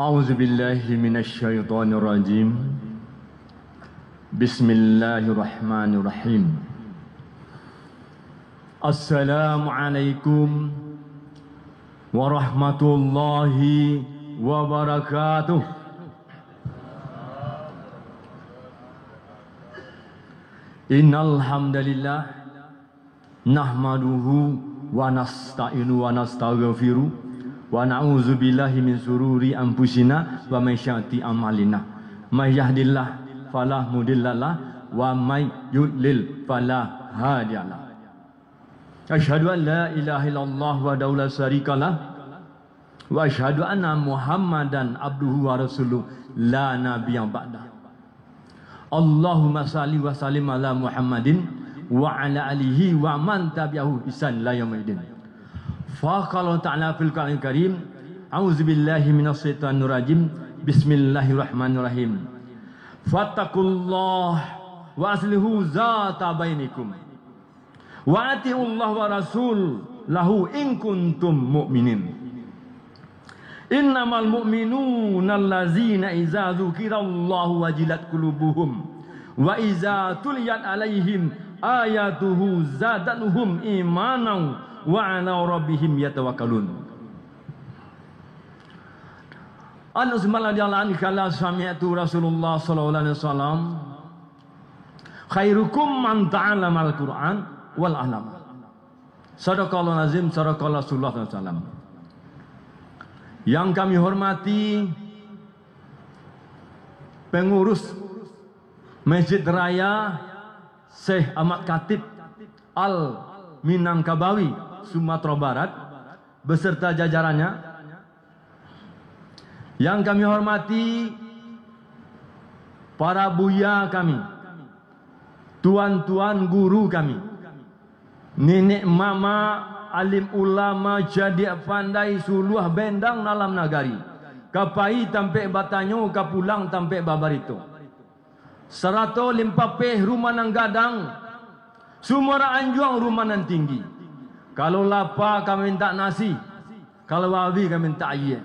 A'udzubillahi minasyaitonirrajim. Bismillahirrahmanirrahim. Assalamualaikum warahmatullahi wabarakatuh. Innal hamdalillah nahmaduhu wa nasta'inu wa nastaghfiruh wa na'udzu billahi min sururi anfusina wa min syarri amalina. May yahdihillahu fala mudhillalah wa may yudlil fala hadiyalah. Asyhadu an la ilaha illallah wa la syarikalah wa asyhadu anna Muhammadan abduhu wa rasuluh la nabiyya ba'da. Allahumma salli wa sallim ala Muhammadin wa ala alihi wa man tabi'ahu ihsan ila yaumil. Fa qala ta'ala fil Qur'anil Karim, a'udzubillahi minasyaitonir rajim. Bismillahirrahmanirrahim. Fattaqullaha wa aslihu zata bainikum wa atiullaha wa rasulahu in kuntum mu'minin. Innamal mu'minuna allazina idza dzukirallahu wajilat qulubuhum wa idza tuliyat alaihim ayatuhu zadatuhum imanan wa ala rabbihim yatawakkalun. Anas radhiyallahu anhu kala sami'tu Rasulullah sallallahu alaihi wasallam khairukum man ta'allama al-Qur'an wal 'allama. Sadaqallahu azim, sadaqallahu sallallahu alaihi wasallam. Yang kami hormati pengurus Masjid Raya Syekh Ahmad Khatib Al Minangkabawi Sumatera Barat beserta jajarannya, yang kami hormati para buya kami, tuan-tuan guru kami, nenek mama, alim ulama, jadi pandai suluh bendang dalam nagari, kapai tampe batanyo kapulang tampe babarito, serato limpapeh rumah nang gadang, sumara anjuang rumah nan tinggi. Kalau lapar kami minta nasi, kalau wabi kami minta air.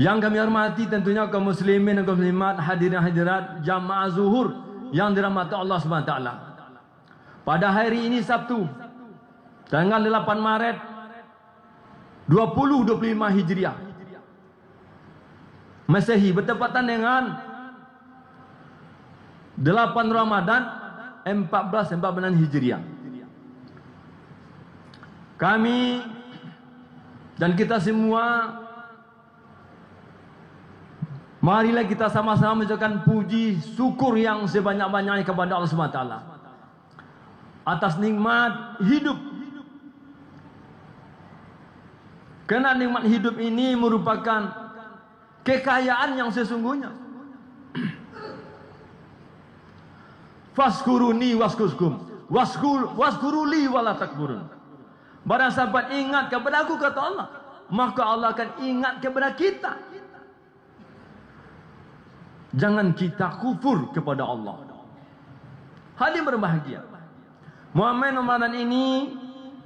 Yang kami hormati tentunya kaum muslimin dan kaum muslimat, hadirin hadirat jamaah zuhur yang dirahmati Allah Subhanahu wa taala. Pada hari ini Sabtu, tanggal 8 Maret 2025 Hijriah Masehi, bertepatan dengan 8 Ramadan 1446 Hijriah. Kami dan kita semua, marilah kita sama-sama mengucapkan puji syukur yang sebanyak-banyaknya kepada Allah Subhanahu wa taala atas nikmat hidup. Karena nikmat hidup ini merupakan kekayaan yang sesungguhnya. Faskuruni waskuskum waskuruli wala takburun. Barang sahabat ingat kepada aku, kata Allah, maka Allah akan ingat kepada kita. Jangan kita kufur kepada Allah. Hadirin berbahagia, Muhammad Ramadan ini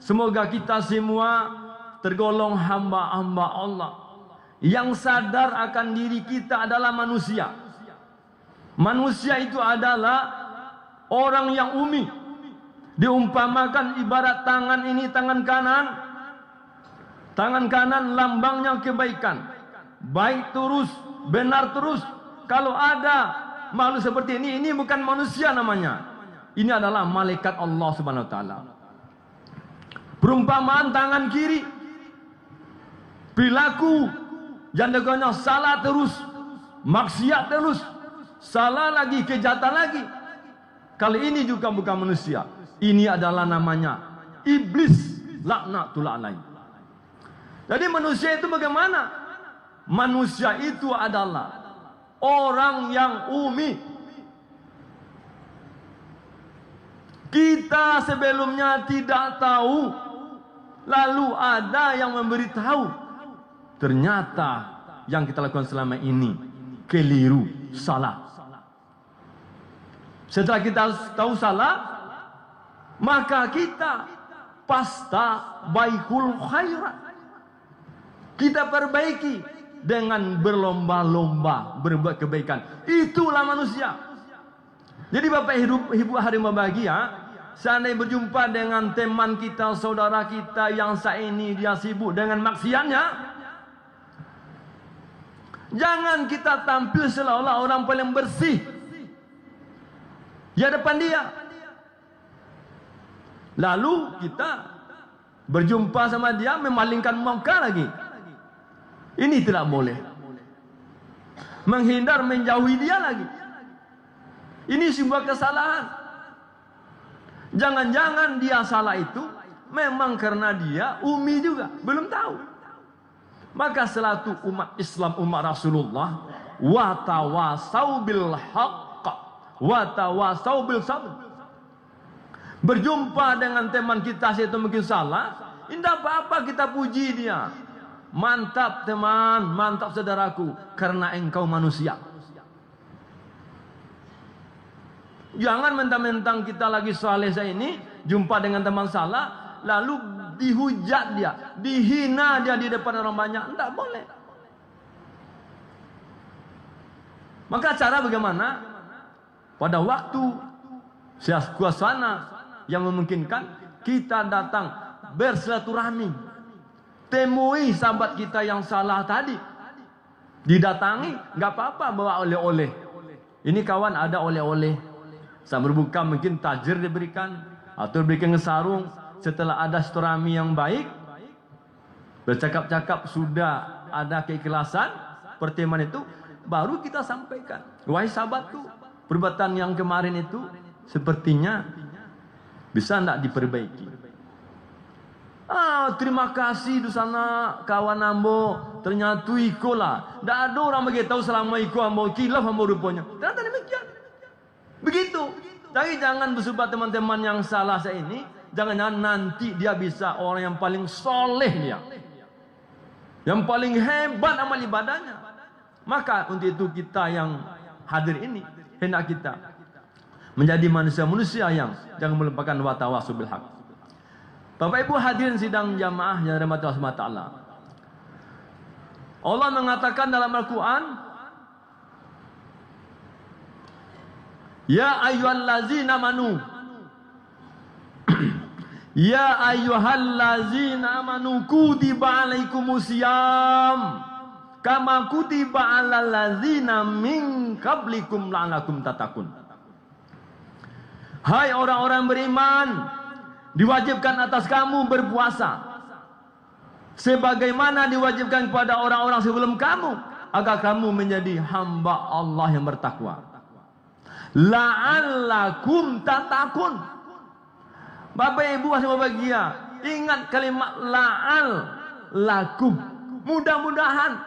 semoga kita semua tergolong hamba-hamba Allah yang sadar akan diri kita adalah manusia. Manusia itu adalah orang yang umi. Diumpamakan ibarat tangan ini, tangan kanan lambangnya kebaikan, baik terus, benar terus. Kalau ada makhluk seperti ini bukan manusia namanya, ini adalah malaikat Allah Subhanahu wa taala. Perumpamaan tangan kiri, perilaku yang dengannya salah terus, maksiat terus, salah lagi, kejahatan lagi. Kali ini juga bukan manusia, ini adalah namanya iblis, laknatullah alaih. Jadi manusia itu bagaimana? Manusia itu adalah orang yang umi. Kita sebelumnya tidak tahu, lalu ada yang memberitahu. Ternyata yang kita lakukan selama ini keliru, salah. Setelah kita tahu salah, maka kita pasta baikul khairat, kita perbaiki dengan berlomba-lomba berbuat kebaikan. Itulah manusia. Jadi Bapak Ibu hari berbahagia, seandainya berjumpa dengan teman kita, saudara kita yang saat ini dia sibuk dengan maksiatnya, jangan kita tampil seolah-olah orang paling bersih di hadapan dia. Lalu kita berjumpa sama dia memalingkan muka lagi. Ini tidak boleh. Menghindar, menjauhi dia lagi. Ini sebuah kesalahan. Jangan-jangan dia salah itu memang karena dia umi juga, belum tahu. Maka selaku umat Islam, umat Rasulullah, wa tawasau bil haqq wa tawasau bil sabr. Berjumpa dengan teman kita itu mungkin salah, tidak apa-apa kita puji dia. Mantap teman, mantap saudaraku, karena engkau manusia. Jangan mentang-mentang kita lagi saleh saya ini, jumpa dengan teman salah, lalu dihujat dia, dihina dia di depan orang banyak. Tidak boleh. Maka cara bagaimana? Pada waktu suasana yang memungkinkan, kita datang bersilaturahmi, temui sahabat kita yang salah tadi, didatangi, nggak apa-apa bawa oleh-oleh. Ini kawan ada oleh-oleh, sambil berbuka mungkin tajir diberikan atau diberikan sarung. Setelah ada silaturahmi yang baik, bercakap-cakap, sudah ada keikhlasan pertemuan itu, baru kita sampaikan, wahai sahabatku, perbuatan yang kemarin itu sepertinya bisa tidak diperbaiki. Terima kasih di sana kawan ambo, ternyata iko lah. Tidak ada orang begitu selama iko ambo kilaf ambo rupanya. Ternyata demikian. Begitu. Tapi jangan bersubat teman-teman yang salah saya ini. Jangan-jangan nanti dia bisa orang yang paling soleh dia, yang paling hebat amal ibadahnya. Maka untuk itu kita yang hadir ini, hendak kita menjadi manusia-manusia yang jangan melupakan wa tawasau bil haq. Bapak Ibu hadirin sidang jamaah yang dirahmati Allah Subhanahu wa taala. Allah mengatakan dalam Al-Qur'an, ya ayyuhallazina amanu ya ayyuhallazina amanu kutiba alaikumusiyam kama kutiba alal ladzina min qablikum la'allakum tattaqun. Hai orang-orang beriman, diwajibkan atas kamu berpuasa sebagaimana diwajibkan kepada orang-orang sebelum kamu, agar kamu menjadi hamba Allah yang bertakwa. La'allakum tattaqun. Bapak Ibu masih berbahagia, ingat kalimat la'al lakum. Mudah-mudahan,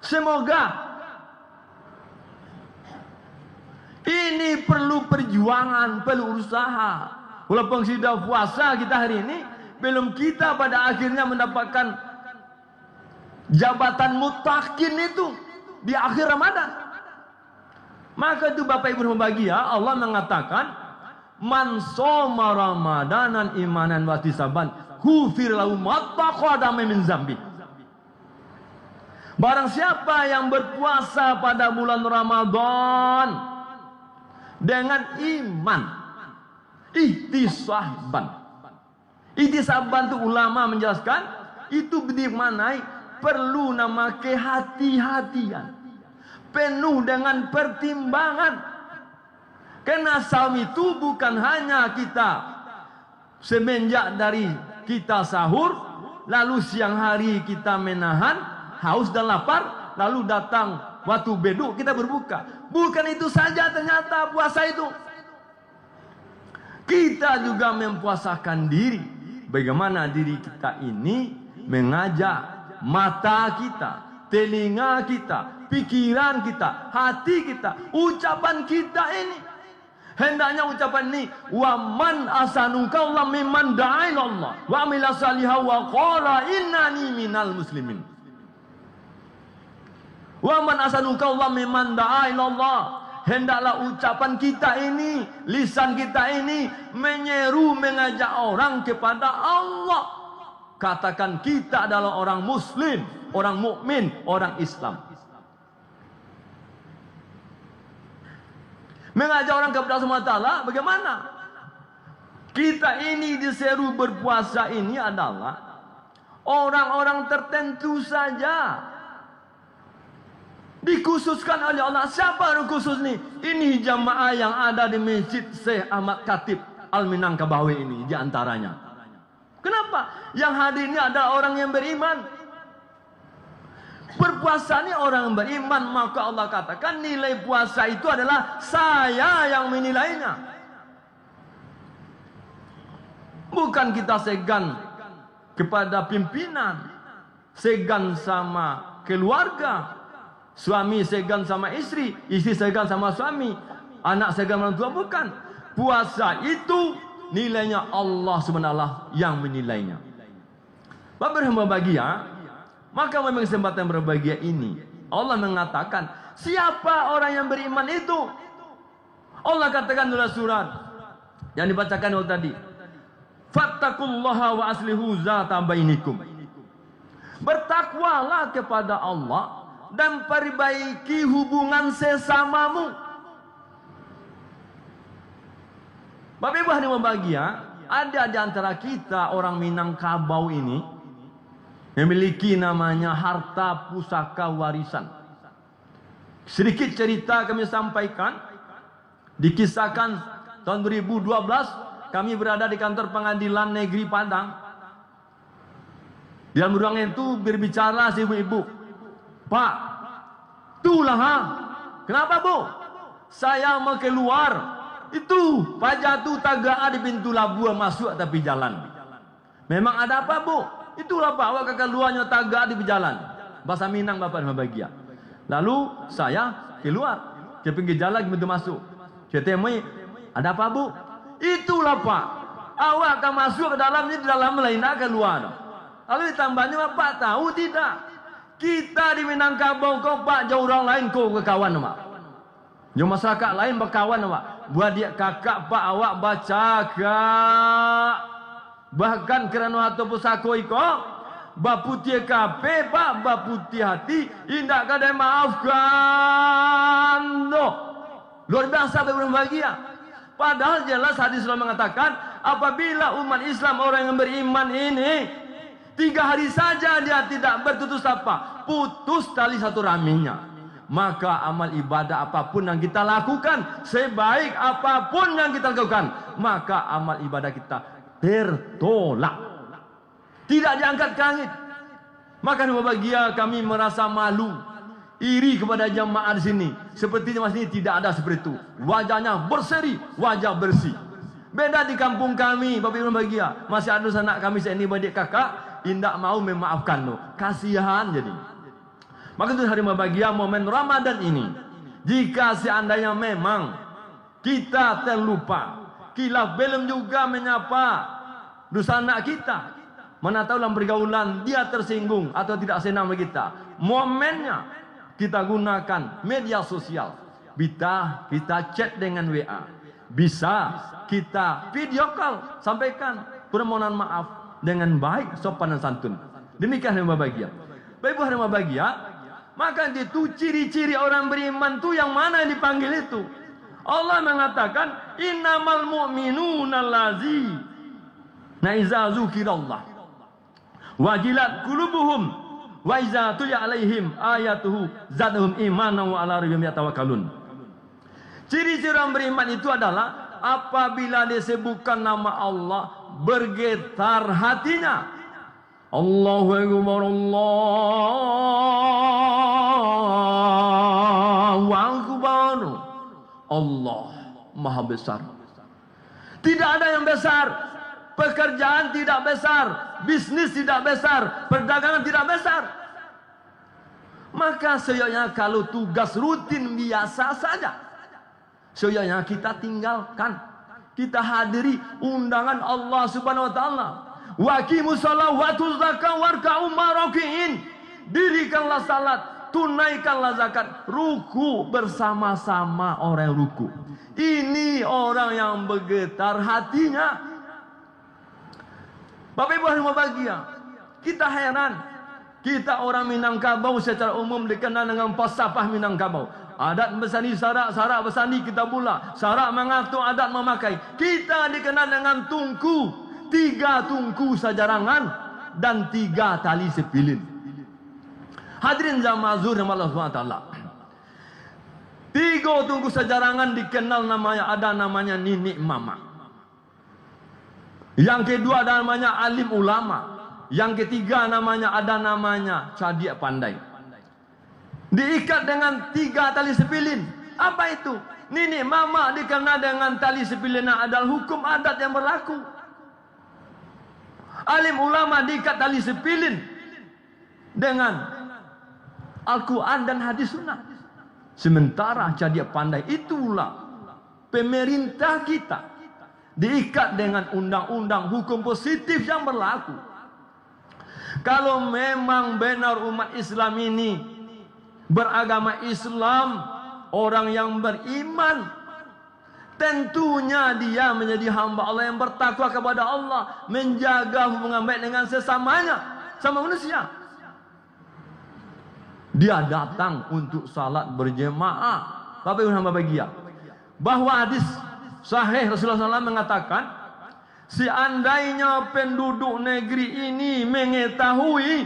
semoga. Ini perlu perjuangan, perlu usaha. Walaupun sudah puasa kita hari ini, belum kita pada akhirnya mendapatkan jabatan mutakin itu di akhir Ramadan. Maka itu Bapak Ibu berbahagia, Allah mengatakan, man shoma ramadanan imanan wa ihtisaban ghufir lahu ma taqaddama min dzambi. Barang siapa yang berpuasa pada bulan Ramadan dengan iman, ihtisaban. Ihtisaban itu ulama menjelaskan, itu dimaknai perlu nama kehati-hatian, penuh dengan pertimbangan. Karena saum itu bukan hanya kita semenjak dari kita sahur, lalu siang hari kita menahan haus dan lapar, lalu datang waktu beduk kita berbuka. Bukan itu saja ternyata puasa itu. Kita juga mempuasakan diri. Bagaimana diri kita ini mengajak mata kita, telinga kita, pikiran kita, hati kita, ucapan kita ini. Hendaknya ucapan ini, wa man asanu qawlan mimman da'a ila Allah wa amila salihan wa qala innani minal muslimin. Wa man asanu qawlan mimman da'a ila Allah. Hendaklah ucapan kita ini, lisan kita ini menyeru, mengajak orang kepada Allah. Katakan kita adalah orang muslim. orang mukmin, orang Islam. Mengajak orang kepada Allah SWT, bagaimana? Kita ini diseru berpuasa ini adalah orang-orang tertentu saja. Dikhususkan oleh Allah. Siapa yang khusus nih? Ini jamaah yang ada di Masjid Syekh Ahmad Khatib Al-Minangkabawi ini diantaranya. Kenapa? Yang hadir ini adalah orang yang beriman. Berpuasa ini orang yang beriman. Maka Allah katakan nilai puasa itu adalah saya yang menilainya. Bukan kita segan kepada pimpinan, segan sama keluarga, suami segan sama istri segan sama suami, anak segan orang tua, bukan. Puasa itu nilainya Allah SWT yang menilainya. Bapak berbahagia, maka memang kesempatan berbahagia ini Allah mengatakan siapa orang yang beriman itu. Allah katakan dalam surat yang dibacakan oleh tadi, fattaqullaha wa aslihu zata bainikum. Bertakwalah kepada Allah dan perbaiki hubungan sesamamu. Bapak Ibu hadirin berbahagia, ada di antara kita orang Minangkabau ini memiliki namanya harta pusaka warisan. Sedikit cerita kami sampaikan. Dikisahkan tahun 2012 kami berada di kantor pengadilan negeri Padang. Di dalam ruangan itu berbicara si ibu-ibu, Pak, itulah ha. Kenapa Bu? Saya mau keluar. Itu Pajatu tagaa di pintu labu masuk tapi jalan. Memang ada apa Bu? Itulah Pak, awak keluarnya tagaa di jalan. Bahasa Minang Bapak bahagia. Lalu saya keluar ke pinggir jalan pintu masuk. Saya temui, ada apa Bu? Itulah Pak, awak akan masuk ke dalam ini, di dalam lain akan keluar. Lalu ditambahnya Pak tahu tidak? Kita di Minangkabau kau Pak jauh orang lain kau ke kawan Pak. Jauh masyarakat lain berkawan Pak. Buat dia kakak Pak awak baca kak. Bahkan kerana atau pusako iko baputi kape Pak baputi hati indak kada maafkan doh. Luar biasa berbahagia. Padahal jelas hadis Rasul mengatakan apabila umat Islam orang yang beriman ini 3 hari saja dia tidak bertutur sapa, putus tali satu raminya, maka amal ibadah apapun yang kita lakukan, sebaik apapun yang kita lakukan, maka amal ibadah kita tertolak, tidak diangkat ke langit. Maka berbahagia kami merasa malu, iri kepada jamaah di sini. Sepertinya mas ini tidak ada seperti itu. Wajahnya berseri, wajah bersih. Beda di kampung kami, Bapak Ibu bahagia. Masih ada anak kami ini badik kakak, tidak mau memaafkan lo. Kasihan jadi. Maka itu hari bahagia momen Ramadan ini. Jika seandainya memang kita terlupa, kita belum juga menyapa dosa anak kita. Mana tahu dalam pergaulan dia tersinggung atau tidak senang dengan kita. Momennya kita gunakan media sosial. Kita chat dengan WA. Bisa kita video call, sampaikan permohonan maaf dengan baik, sopan dan santun. Demikian yang bahagia. Bapak Ibu yang bahagia, maka itu ciri-ciri orang beriman itu yang mana yang dipanggil itu. Allah mengatakan innamal mu'minuna allazina iza dzukirallah wajilat qulubuhum wa iza tuliyat alaihim ayatuhu zadahum imanan wa ala rabbihim yatawakkalun. Ciri-ciri orang beriman itu adalah apabila disebutkan nama Allah bergetar hatinya. Allahu akbar, Allahu akbar. Allah Maha besar. Tidak ada yang besar. Pekerjaan tidak besar, bisnis tidak besar, perdagangan tidak besar. Maka seyogyanya kalau tugas rutin biasa saja, seyogyanya kita tinggalkan, kita hadiri undangan Allah Subhanahu wa taala. Wa aqimus shalah wa atuz zakah warka'u ma'rakiin. Dirikanlah salat, tunaikanlah zakat, ruku bersama-sama orang yang ruku. Ini orang yang bergetar hatinya. Bapak Ibu yang bahagia, kita heran, Kita orang Minangkabau secara umum dikenal dengan falsafah Minangkabau. Adat bersani sarak, sarak bersani kita pula. Sarak mengatur, adat memakai. Kita dikenal dengan tungku. 3 tungku sajarangan dan 3 tali sepilin. Hadirin jamaah zuhur yang Allah SWT. 3 tungku sajarangan dikenal ada namanya Nini Mama. Yang kedua ada namanya alim ulama. Yang ketiga ada namanya Cadia Pandai. Diikat dengan 3 tali sepilin. Apa itu? Nini Mama dikenal dengan tali sepilin adalah hukum adat yang berlaku. Alim ulama diikat tali sepilin dengan Al-Quran dan hadis sunnah. Sementara Cadia Pandai itulah pemerintah kita. Diikat dengan undang-undang hukum positif yang berlaku. Kalau memang benar umat Islam ini beragama Islam, orang yang beriman, tentunya dia menjadi hamba Allah yang bertakwa kepada Allah, menjaga hubungan baik dengan sesamanya, sama manusia. Dia datang untuk salat berjemaah. Bapak Ibu hamba bahagia, bahwa hadis sahih Rasulullah SAW mengatakan, seandainya penduduk negeri ini mengetahui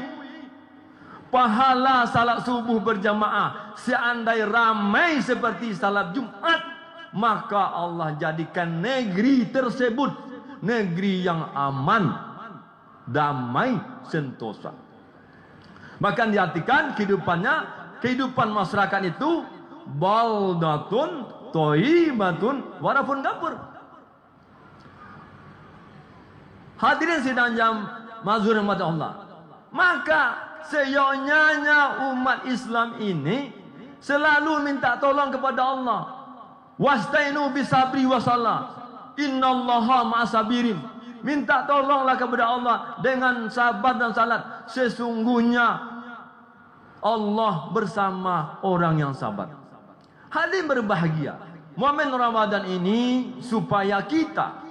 pahala salat subuh berjamaah seandainya ramai seperti salat Jumat, maka Allah jadikan negeri tersebut negeri yang aman, damai, sentosa. Bahkan diartikan kehidupan masyarakat itu baldatun thayyibatun warafun gafur. Hadirin sidang jam mazhur rahmat Allah. Maka seyogyanya umat Islam ini selalu minta tolong kepada Allah. Wastainu bisabri wasalah. Innallaha ma'asabirin. Minta tolonglah kepada Allah dengan sabar dan salat. Sesungguhnya Allah bersama orang yang sabar. Hadirin berbahagia, momen Ramadan ini supaya kita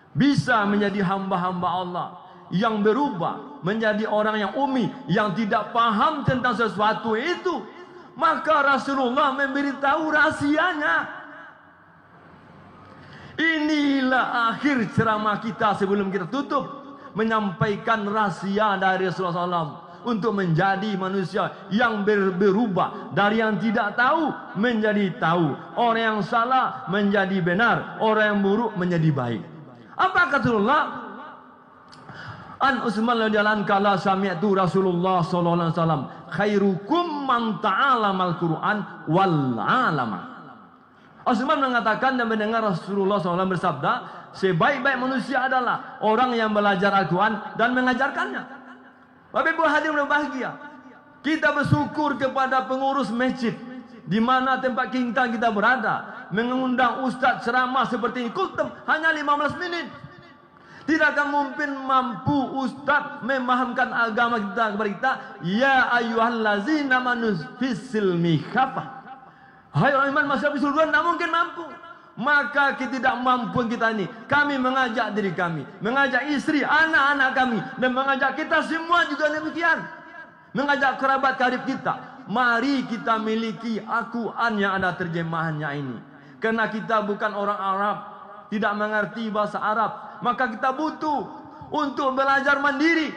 bisa menjadi hamba-hamba Allah yang berubah menjadi orang yang umi, yang tidak paham tentang sesuatu itu. Maka Rasulullah memberitahu rahasianya. Inilah akhir ceramah kita sebelum kita tutup, menyampaikan rahasia dari Rasulullah SAW untuk menjadi manusia yang berubah dari yang tidak tahu menjadi tahu, orang yang salah menjadi benar, orang yang buruk menjadi baik. Apa kata Rasulullah? An Utsman radhiyallahu anhu kala sami'tu Rasulullah sallallahu alaihi wasallam khairukum man ta'alamal Qur'an wal 'alama. Utsman mengatakan dan mendengar Rasulullah SAW bersabda, sebaik-baik manusia adalah orang yang belajar Al-Quran dan mengajarkannya. Bapak Ibu hadirin berbahagia, kita bersyukur kepada pengurus masjid di mana tempat kita berada, mengundang ustaz ceramah seperti ini. Kultum hanya 15 menit. Tidak akan mungkin mampu ustaz memahamkan agama kita kepada kita. Ya ayyuhallazina amanu fis-silmi kafah. Hai orang iman masih habis surga, tidak mungkin mampu. Maka ketidakmampuan kita ini, kami mengajak diri kami, mengajak istri, anak-anak kami, dan mengajak kita semua juga demikian. Mengajak kerabat karib kita. Mari kita miliki Al-Quran yang ada terjemahannya ini. Karena kita bukan orang Arab, tidak mengerti bahasa Arab, maka kita butuh untuk belajar mandiri.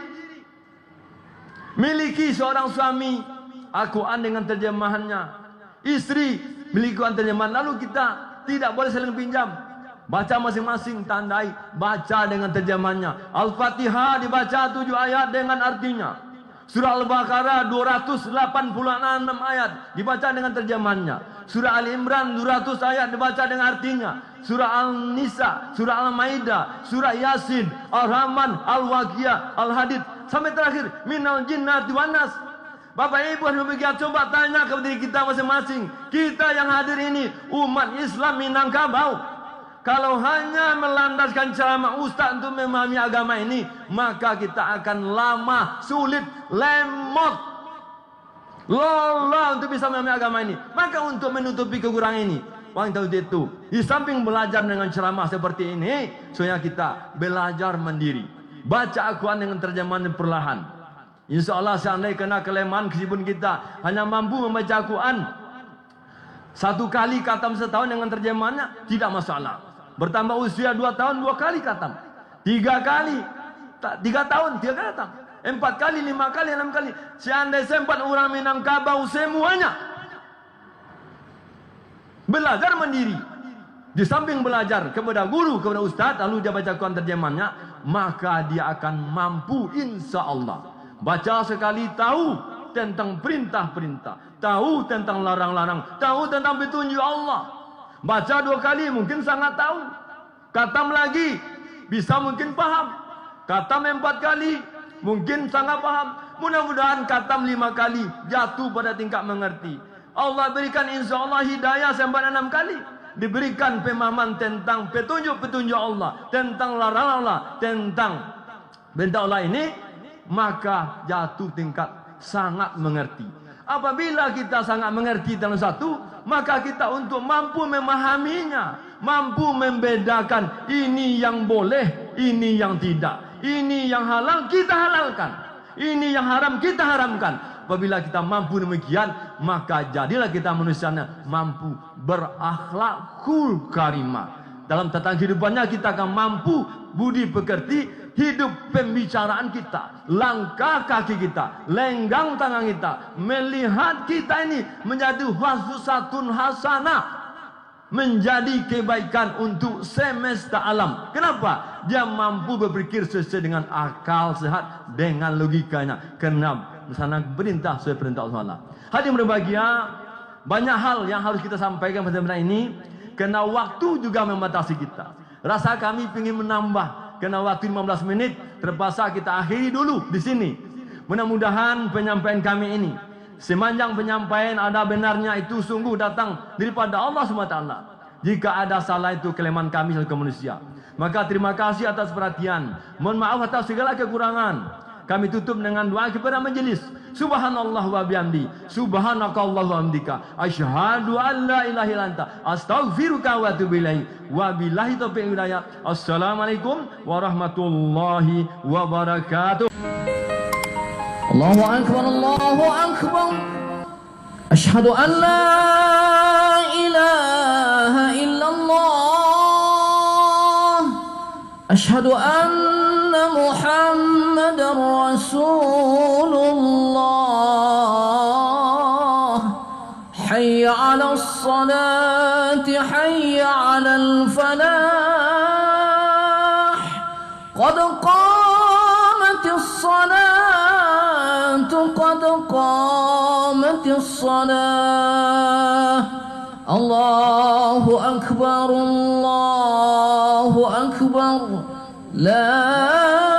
Miliki seorang suami Al-Quran dengan terjemahannya, istri miliki Al-Quran terjemahan, lalu kita tidak boleh saling pinjam. Baca masing-masing, tandai, baca dengan terjemahannya. Al-Fatihah dibaca 7 ayat dengan artinya. Surah Al-Baqarah 286 ayat dibaca dengan terjemahannya. Surah Al-Imran 200 ayat dibaca dengan artinya. Surah Al-Nisa, Surah Al-Maidah, Surah Yasin, Al-Rahman, Al-Waqiah, Al-Hadid, sampai terakhir Minal Jinnati wan Nas. Bapak Ibu yang berbahagia, coba tanya kepada diri kita masing-masing. Kita yang hadir ini umat Islam Minangkabau. Kalau hanya melandaskan ceramah ustaz untuk memahami agama ini, maka kita akan lama, sulit, lemot, lelah untuk bisa memahami agama ini. Maka untuk menutupi kekurangan ini, wanita itu di samping belajar dengan ceramah seperti ini, soalnya kita belajar mandiri, baca Al-Quran dengan terjemahan perlahan. InsyaAllah seandainya kena kelemahan kesibun kita hanya mampu membaca Quran 1 kali khatam setahun dengan terjemahannya, tidak masalah. Bertambah usia 2 tahun 2 kali khatam, 3 kali 3 tahun 3 kali khatam, 4 kali 5 kali 6 kali. Seandainya sempat orang Minangkabau semuanya belajar mandiri, di samping belajar kepada guru, kepada ustaz, lalu dia baca Quran terjemahannya, maka dia akan mampu insya-Allah. Baca sekali tahu tentang perintah-perintah, tahu tentang larang-larang, tahu tentang petunjuk Allah. Baca 2 kali mungkin sangat tahu. Khatam lagi bisa mungkin paham. Khatam 4 kali mungkin sangat paham. Mudah-mudahan khatam 5 kali jatuh pada tingkat mengerti. Allah berikan insya-Allah hidayah sampai 6 kali. Diberikan pemahaman tentang petunjuk-petunjuk Allah, tentang larangan Allah, tentang perintah Allah ini, maka jatuh tingkat sangat mengerti. Apabila kita sangat mengerti tentang satu, maka kita untuk mampu memahaminya, mampu membedakan ini yang boleh, ini yang tidak, ini yang halal kita halalkan, ini yang haram kita haramkan. Apabila kita mampu demikian, maka jadilah kita manusianya mampu berakhlakul karimah. Dalam tata kehidupannya kita akan mampu budi pekerti, hidup pembicaraan kita, langkah kaki kita, lenggang tangan kita, melihat kita ini menjadi hasratun hasanah, menjadi kebaikan untuk semesta alam. Kenapa? Dia mampu berpikir sesuai dengan akal sehat, dengan logikanya. Kenapa? Sana perintah sesuai perintah Allah. Hadirin berbahagia, banyak hal yang harus kita sampaikan pada malam ini, karena waktu juga membatasi kita. Rasa kami ingin menambah, karena waktu 15 menit terpaksa kita akhiri dulu di sini. Mudah-mudahan penyampaian kami ini, sepanjang penyampaian ada benarnya, itu sungguh datang daripada Allah SWT. Jika ada salah itu kelemahan kami sebagai manusia, maka terima kasih atas perhatian. Mohon maaf atas segala kekurangan. Kami tutup dengan doa kepada majelis. Subhanallah wa bihamdi, subhanakallah wa hamdika, asyhadu an la ilaha illa anta, astaghfiruka wa atubu ilaik. Wa billahi taufiq wal hidayah. Assalamualaikum warahmatullahi wabarakatuh. Allahu akbar, Allahu akbar. Asyhadu an la ilaha illallah. Asyhadu anna Muhammadar Rasulullah. Hayya 'alas salati, hayya 'alal falah. Qad qamatis salatu, qad qamatis salah. Allahu akbar, Allahu akbar. La